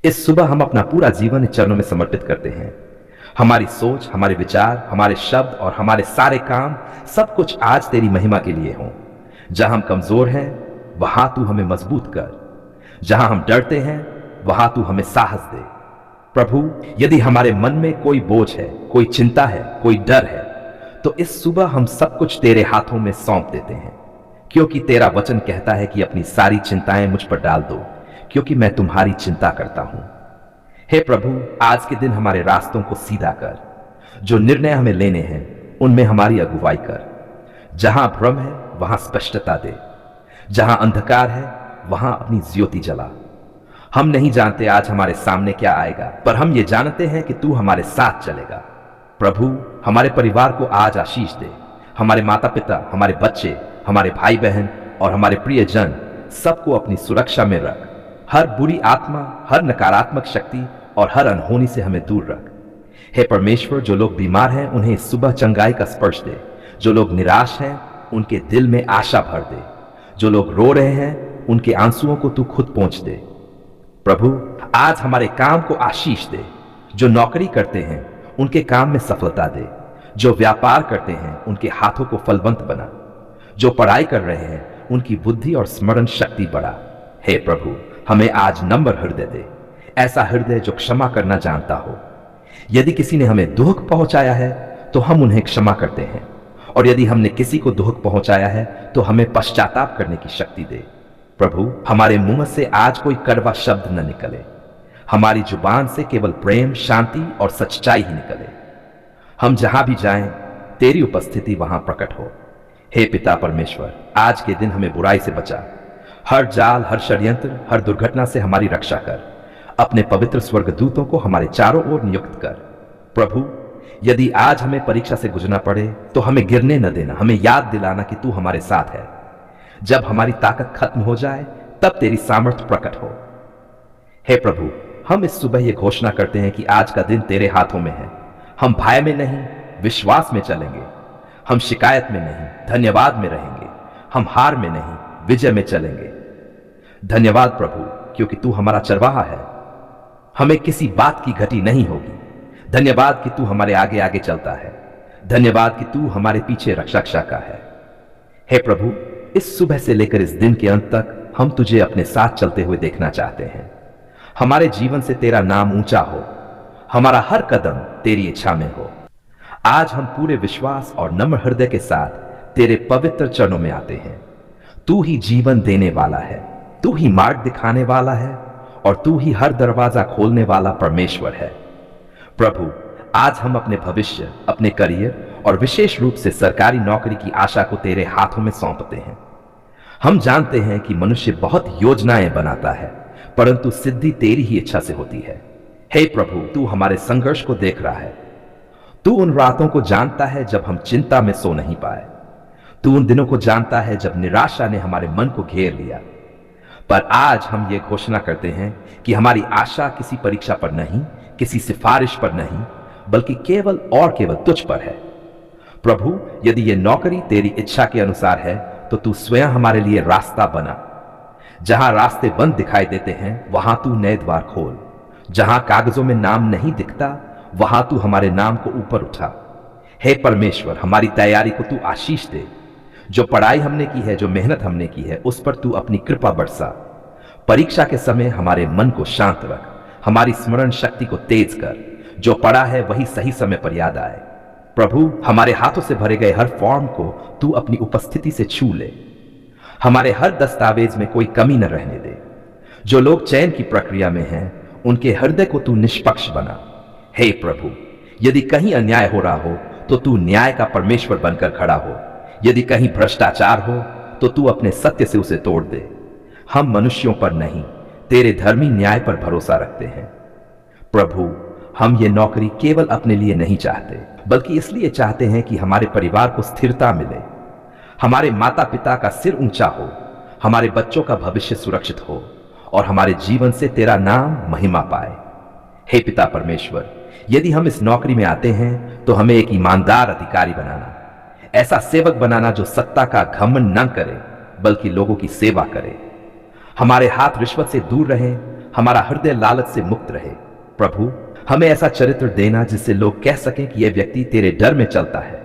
इस सुबह हम अपना पूरा जीवन इन चरणों में समर्पित करते हैं। हमारी सोच, हमारे विचार, हमारे शब्द और हमारे सारे काम, सब कुछ आज तेरी महिमा के लिए हों। जहां हम कमजोर हैं वहां तू हमें मजबूत कर। जहां हम डरते हैं वहां तू हमें साहस दे। प्रभु, यदि हमारे मन में कोई बोझ है, कोई चिंता है, कोई डर है, तो इस सुबह हम सब कुछ तेरे हाथों में सौंप देते हैं, क्योंकि तेरा वचन कहता है कि अपनी सारी चिंताएं मुझ पर डाल दो, क्योंकि मैं तुम्हारी चिंता करता हूं। हे प्रभु, आज के दिन हमारे रास्तों को सीधा कर। जो निर्णय हमें लेने हैं उनमें हमारी अगुवाई कर। जहां भ्रम है वहां स्पष्टता दे। जहां अंधकार है वहां अपनी ज्योति जला। हम नहीं जानते आज हमारे सामने क्या आएगा, पर हम ये जानते हैं कि तू हमारे साथ चलेगा। प्रभु, हमारे परिवार को आज आशीष दे। हमारे माता पिता, हमारे बच्चे, हमारे भाई बहन और हमारे प्रियजन, सबको अपनी सुरक्षा में रख। हर बुरी आत्मा, हर नकारात्मक शक्ति और हर अनहोनी से हमें दूर रख। हे परमेश्वर, जो लोग बीमार हैं उन्हें इस सुबह चंगाई का स्पर्श दे। जो लोग निराश हैं उनके दिल में आशा भर दे। जो लोग रो रहे हैं उनके आंसुओं को तू खुद पोंछ दे। प्रभु, आज हमारे काम को आशीष दे। जो नौकरी करते हैं उनके काम में सफलता दे। जो व्यापार करते हैं उनके हाथों को फलवंत बना। जो पढ़ाई कर रहे हैं उनकी बुद्धि और स्मरण शक्ति बढ़ा। हे प्रभु, हमें आज नम्र हृदय दे, ऐसा हृदय जो क्षमा करना जानता हो। यदि किसी ने हमें दुख पहुंचाया है तो हम उन्हें क्षमा करते हैं, और यदि हमने किसी को दुख पहुंचाया है तो हमें पश्चाताप करने की शक्ति दे। प्रभु, हमारे मुंह से आज कोई कड़वा शब्द न निकले। हमारी जुबान से केवल प्रेम, शांति और सच्चाई ही निकले। हम जहां भी जाएं तेरी उपस्थिति वहां प्रकट हो। हे पिता परमेश्वर, आज के दिन हमें बुराई से बचा। हर जाल, हर षड्यंत्र, हर दुर्घटना से हमारी रक्षा कर। अपने पवित्र स्वर्गदूतों को हमारे चारों ओर नियुक्त कर। प्रभु, यदि आज हमें परीक्षा से गुजरना पड़े तो हमें गिरने न देना। हमें याद दिलाना कि तू हमारे साथ है। जब हमारी ताकत खत्म हो जाए तब तेरी सामर्थ्य प्रकट हो। हे प्रभु, हम इस सुबह ये घोषणा करते हैं कि आज का दिन तेरे हाथों में है। हम भय में नहीं, विश्वास में चलेंगे। हम शिकायत में नहीं, धन्यवाद में रहेंगे। हम हार में नहीं, विजय में चलेंगे। धन्यवाद प्रभु, क्योंकि तू हमारा चरवाहा है। हमें किसी बात की घटी नहीं होगी। धन्यवाद कि तू हमारे आगे आगे चलता है। धन्यवाद कि तू हमारे पीछे रक्षा का है। हे प्रभु, इस सुबह से लेकर इस दिन के अंत तक हम तुझे अपने साथ चलते हुए देखना चाहते हैं। हमारे जीवन से तेरा नाम ऊंचा हो। हमारा हर कदम तेरी इच्छा में हो। आज हम पूरे विश्वास और नम्र हृदय के साथ तेरे पवित्र चरणों में आते हैं। तू ही जीवन देने वाला है, तू ही मार्ग दिखाने वाला है, और तू ही हर दरवाजा खोलने वाला परमेश्वर है। प्रभु, आज हम अपने भविष्य, अपने करियर और विशेष रूप से सरकारी नौकरी की आशा को तेरे हाथों में सौंपते हैं। हम जानते हैं कि मनुष्य बहुत योजनाएं बनाता है, परंतु सिद्धि तेरी ही इच्छा से होती है। हे प्रभु, तू हमारे संघर्ष को देख रहा है। तू उन रातों को जानता है जब हम चिंता में सो नहीं पाए। तू उन दिनों को जानता है जब निराशा ने हमारे मन को घेर लिया। पर आज हम ये घोषणा करते हैं कि हमारी आशा किसी परीक्षा पर नहीं, किसी सिफारिश पर नहीं, बल्कि केवल और केवल तुझ पर है। प्रभु, यदि ये नौकरी तेरी इच्छा के अनुसार है तो तू स्वयं हमारे लिए रास्ता बना। जहां रास्ते बंद दिखाई देते हैं वहां तू नए द्वार खोल। जहां कागजों में नाम नहीं दिखता वहां तू हमारे नाम को ऊपर उठा। हे परमेश्वर, हमारी तैयारी को तू आशीष दे। जो पढ़ाई हमने की है, जो मेहनत हमने की है, उस पर तू अपनी कृपा बरसा। परीक्षा के समय हमारे मन को शांत रख। हमारी स्मरण शक्ति को तेज कर। जो पढ़ा है वही सही समय पर याद आए। प्रभु, हमारे हाथों से भरे गए हर फॉर्म को तू अपनी उपस्थिति से छू ले। हमारे हर दस्तावेज में कोई कमी न रहने दे। जो लोग चयन की प्रक्रिया में हैं उनके हृदय को तू निष्पक्ष बना। हे प्रभु, यदि कहीं अन्याय हो रहा हो तो तू न्याय का परमेश्वर बनकर खड़ा हो। यदि कहीं भ्रष्टाचार हो तो तू अपने सत्य से उसे तोड़ दे। हम मनुष्यों पर नहीं, तेरे धर्मी न्याय पर भरोसा रखते हैं। प्रभु, हम ये नौकरी केवल अपने लिए नहीं चाहते, बल्कि इसलिए चाहते हैं कि हमारे परिवार को स्थिरता मिले, हमारे माता पिता का सिर ऊंचा हो, हमारे बच्चों का भविष्य सुरक्षित हो और हमारे जीवन से तेरा नाम महिमा पाए। हे पिता परमेश्वर, यदि हम इस नौकरी में आते हैं तो हमें एक ईमानदार अधिकारी बनाना, ऐसा सेवक बनाना जो सत्ता का घमंड न करे बल्कि लोगों की सेवा करे। हमारे हाथ रिश्वत से दूर रहें, हमारा हृदय लालच से मुक्त रहे। प्रभु, हमें ऐसा चरित्र देना जिससे लोग कह सकें कि यह व्यक्ति तेरे डर में चलता है।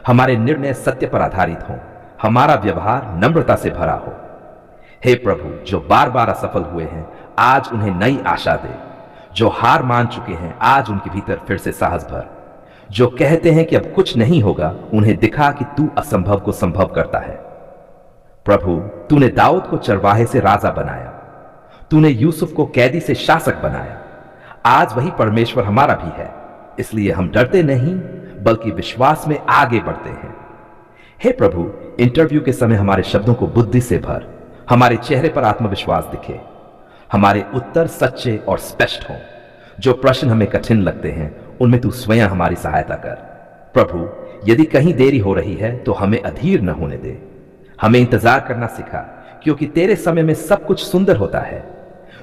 हमारे निर्णय सत्य पर आधारित हों, हमारा व्यवहार नम्रता से भरा हो। हे प्रभु, जो बार बार असफल हुए हैं, आज उन्हें नई आशा दे। जो हार मान चुके हैं, आज उनके भीतर फिर से साहस भर। जो कहते हैं कि अब कुछ नहीं होगा, उन्हें दिखा कि तू असंभव को संभव करता है। प्रभु, तूने दाऊद को चरवाहे से राजा बनाया, तूने यूसुफ को कैदी से शासक बनाया। आज वही परमेश्वर हमारा भी है, इसलिए हम डरते नहीं बल्कि विश्वास में आगे बढ़ते हैं। हे प्रभु, इंटरव्यू के समय हमारे शब्दों को बुद्धि से भर, हमारे चेहरे पर आत्मविश्वास दिखे, हमारे उत्तर सच्चे और स्पष्ट हों। जो प्रश्न हमें कठिन लगते हैं, उनमें तू स्वयं हमारी सहायता कर। प्रभु, यदि कहीं देरी हो रही है तो हमें अधीर न होने दे। हमें इंतजार करना सिखा, क्योंकि तेरे समय में सब कुछ सुंदर होता है।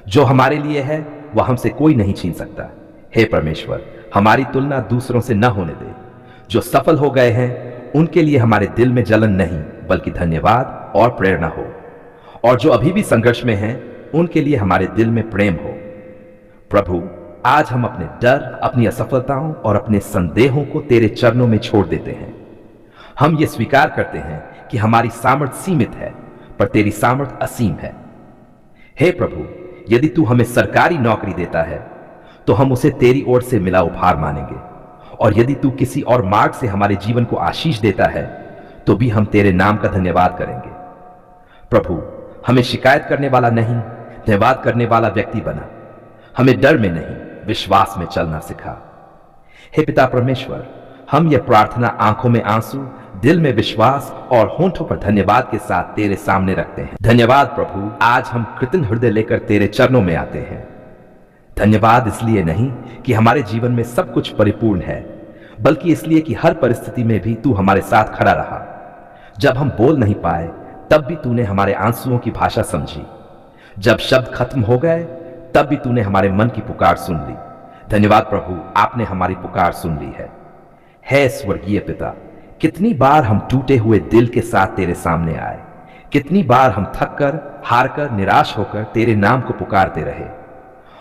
जो हमारे लिए है वह हमसे कोई नहीं छीन सकता। हे परमेश्वर, हमारी तुलना दूसरों से न होने दे। जो सफल हो गए हैं उनके लिए हमारे दिल में जलन नहीं बल्कि धन्यवाद और प्रेरणा हो, और जो अभी भी संघर्ष में हैं उनके लिए हमारे दिल में प्रेम हो। प्रभु, आज हम अपने डर, अपनी असफलताओं और अपने संदेहों को तेरे चरणों में छोड़ देते हैं। हम ये स्वीकार करते हैं कि हमारी सामर्थ्य सीमित है, पर तेरी सामर्थ्य असीम है। हे प्रभु, यदि तू हमें सरकारी नौकरी देता है तो हम उसे तेरी ओर से मिला उपहार मानेंगे, और यदि तू किसी और मार्ग से हमारे जीवन को आशीष देता है तो भी हम तेरे नाम का धन्यवाद करेंगे। प्रभु, हमें शिकायत करने वाला नहीं, धन्यवाद करने वाला व्यक्ति बना। हमें डर में नहीं, विश्वास में चलना सिखा। हे पिता परमेश्वर, हम यह प्रार्थना आंखों में आंसू, दिल में विश्वास और होंठों पर धन्यवाद के साथ तेरे सामने रखते हैं। धन्यवाद प्रभु, आज हम कृतज्ञ हृदय लेकर तेरे चरणों में आते हैं। धन्यवाद इसलिए नहीं कि हमारे जीवन में सब कुछ परिपूर्ण है, बल्कि इसलिए कि हर परिस्थिति में भी तू हमारे साथ खड़ा रहा। जब हम बोल नहीं पाए तब भी तूने हमारे आंसुओं की भाषा समझी। जब शब्द खत्म हो गए तब भी तूने हमारे मन की पुकार सुन ली। धन्यवाद प्रभु, आपने हमारी पुकार सुन ली है। हे स्वर्गीय पिता, कितनी बार हम टूटे हुए दिल के साथ तेरे सामने आए, कितनी बार हम थक कर, हार कर, निराश होकर तेरे नाम को पुकारते रहे,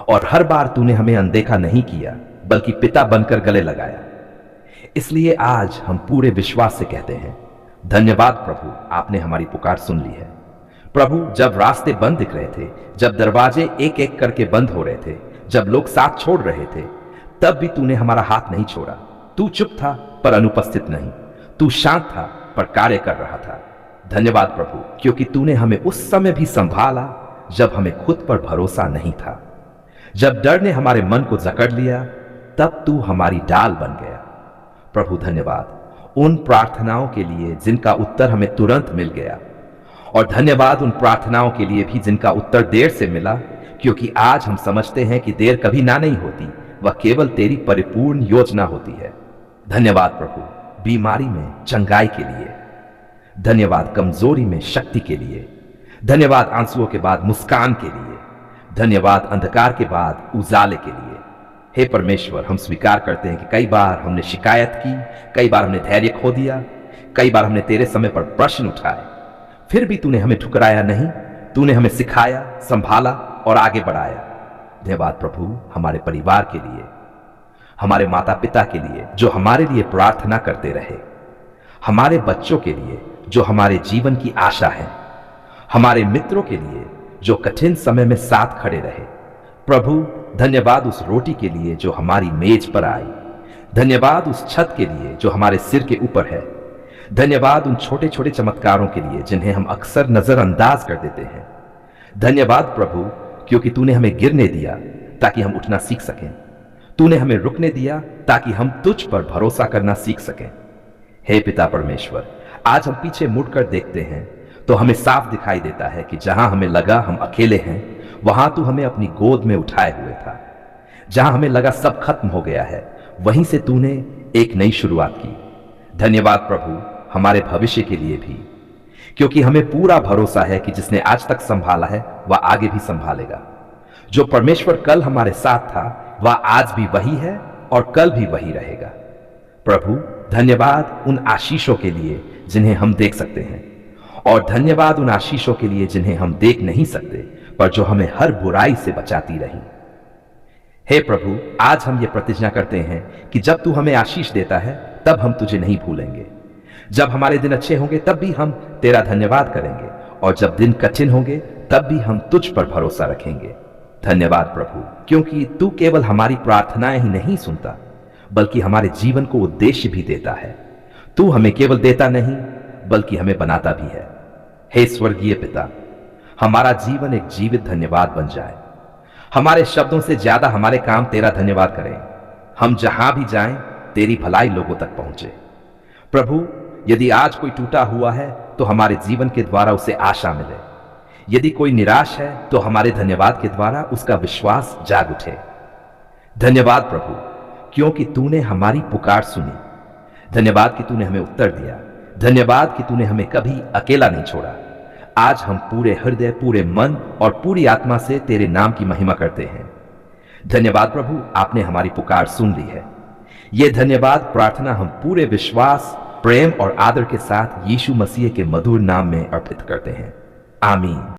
और हर बार तूने हमें अनदेखा नहीं किया बल्कि पिता बनकर गले लगाया। इसलिए आज हम पूरे विश्वास से कहते हैं, धन्यवाद प्रभु, आपने हमारी पुकार सुन ली है। प्रभु, जब रास्ते बंद दिख रहे थे, जब दरवाजे एक एक करके बंद हो रहे थे, जब लोग साथ छोड़ रहे थे, तब भी तूने हमारा हाथ नहीं छोड़ा। तू चुप था पर अनुपस्थित नहीं, तू शांत था पर कार्य कर रहा था। धन्यवाद प्रभु, क्योंकि तूने हमें उस समय भी संभाला जब हमें खुद पर भरोसा नहीं था। जब डर ने हमारे मन को जकड़ लिया, तब तू हमारी डाल बन गया। प्रभु धन्यवाद उन प्रार्थनाओं के लिए जिनका उत्तर हमें तुरंत मिल गया, और धन्यवाद उन प्रार्थनाओं के लिए भी जिनका उत्तर देर से मिला, क्योंकि आज हम समझते हैं कि देर कभी ना नहीं होती, वह केवल तेरी परिपूर्ण योजना होती है। धन्यवाद प्रभु, बीमारी में चंगाई के लिए। धन्यवाद कमजोरी में शक्ति के लिए। धन्यवाद आंसुओं के बाद मुस्कान के लिए। धन्यवाद अंधकार के बाद उजाले के लिए। हे परमेश्वर, हम स्वीकार करते हैं कि कई बार हमने शिकायत की, कई बार हमने धैर्य खो दिया, कई बार हमने तेरे समय पर प्रश्न उठाए, फिर भी तूने हमें ठुकराया नहीं। तूने हमें सिखाया, संभाला और आगे बढ़ाया। धन्यवाद प्रभु हमारे परिवार के लिए, हमारे माता पिता के लिए जो हमारे लिए प्रार्थना करते रहे, हमारे बच्चों के लिए जो हमारे जीवन की आशा है, हमारे मित्रों के लिए जो कठिन समय में साथ खड़े रहे। प्रभु धन्यवाद उस रोटी के लिए जो हमारी मेज पर आई। धन्यवाद उस छत के लिए जो हमारे सिर के ऊपर है। धन्यवाद उन छोटे छोटे चमत्कारों के लिए जिन्हें हम अक्सर नजरअंदाज कर देते हैं। धन्यवाद प्रभु, क्योंकि तूने हमें गिरने दिया ताकि हम उठना सीख सकें। तूने हमें रुकने दिया ताकि हम तुझ पर भरोसा करना सीख सकें। हे पिता परमेश्वर, आज हम पीछे मुड़कर देखते हैं तो हमें साफ दिखाई देता है कि जहां हमें लगा हम अकेले हैं, वहां तू हमें अपनी गोद में उठाए हुए था। जहां हमें लगा सब खत्म हो गया है, वहीं से तूने एक नई शुरुआत की। धन्यवाद प्रभु हमारे भविष्य के लिए भी, क्योंकि हमें पूरा भरोसा है कि जिसने आज तक संभाला है वह आगे भी संभालेगा। जो परमेश्वर कल हमारे साथ था वह आज भी वही है और कल भी वही रहेगा। प्रभु धन्यवाद उन आशीषों के लिए जिन्हें हम देख सकते हैं, और धन्यवाद उन आशीषों के लिए जिन्हें हम देख नहीं सकते पर जो हमें हर बुराई से बचाती रही। हे प्रभु, आज हम ये प्रतिज्ञा करते हैं कि जब तू हमें आशीष देता है तब हम तुझे नहीं भूलेंगे। जब हमारे दिन अच्छे होंगे तब भी हम तेरा धन्यवाद करेंगे, और जब दिन कठिन होंगे तब भी हम तुझ पर भरोसा रखेंगे। धन्यवाद प्रभु, क्योंकि तू केवल हमारी प्रार्थनाएं ही नहीं सुनता, बल्कि हमारे जीवन को उद्देश्य भी देता है। तू हमें केवल देता नहीं, बल्कि हमें बनाता भी है। हे स्वर्गीय पिता, हमारा जीवन एक जीवित धन्यवाद बन जाए। हमारे शब्दों से ज्यादा हमारे काम तेरा धन्यवाद करें। हम जहां भी जाएं, तेरी भलाई लोगों तक पहुंचे। प्रभु, यदि आज कोई टूटा हुआ है तो हमारे जीवन के द्वारा उसे आशा मिले। यदि कोई निराश है तो हमारे धन्यवाद के द्वारा उसका विश्वास जाग उठे। धन्यवाद प्रभु, क्योंकि तूने हमारी पुकार सुनी। धन्यवाद कि तूने हमें उत्तर दिया। धन्यवाद कि तूने हमें कभी अकेला नहीं छोड़ा। आज हम पूरे हृदय, पूरे मन और पूरी आत्मा से तेरे नाम की महिमा करते हैं। धन्यवाद प्रभु, आपने हमारी पुकार सुन ली है। यह धन्यवाद प्रार्थना हम पूरे विश्वास, प्रेम और आदर के साथ यीशु मसीह के मधुर नाम में अर्पित करते हैं। आमीन।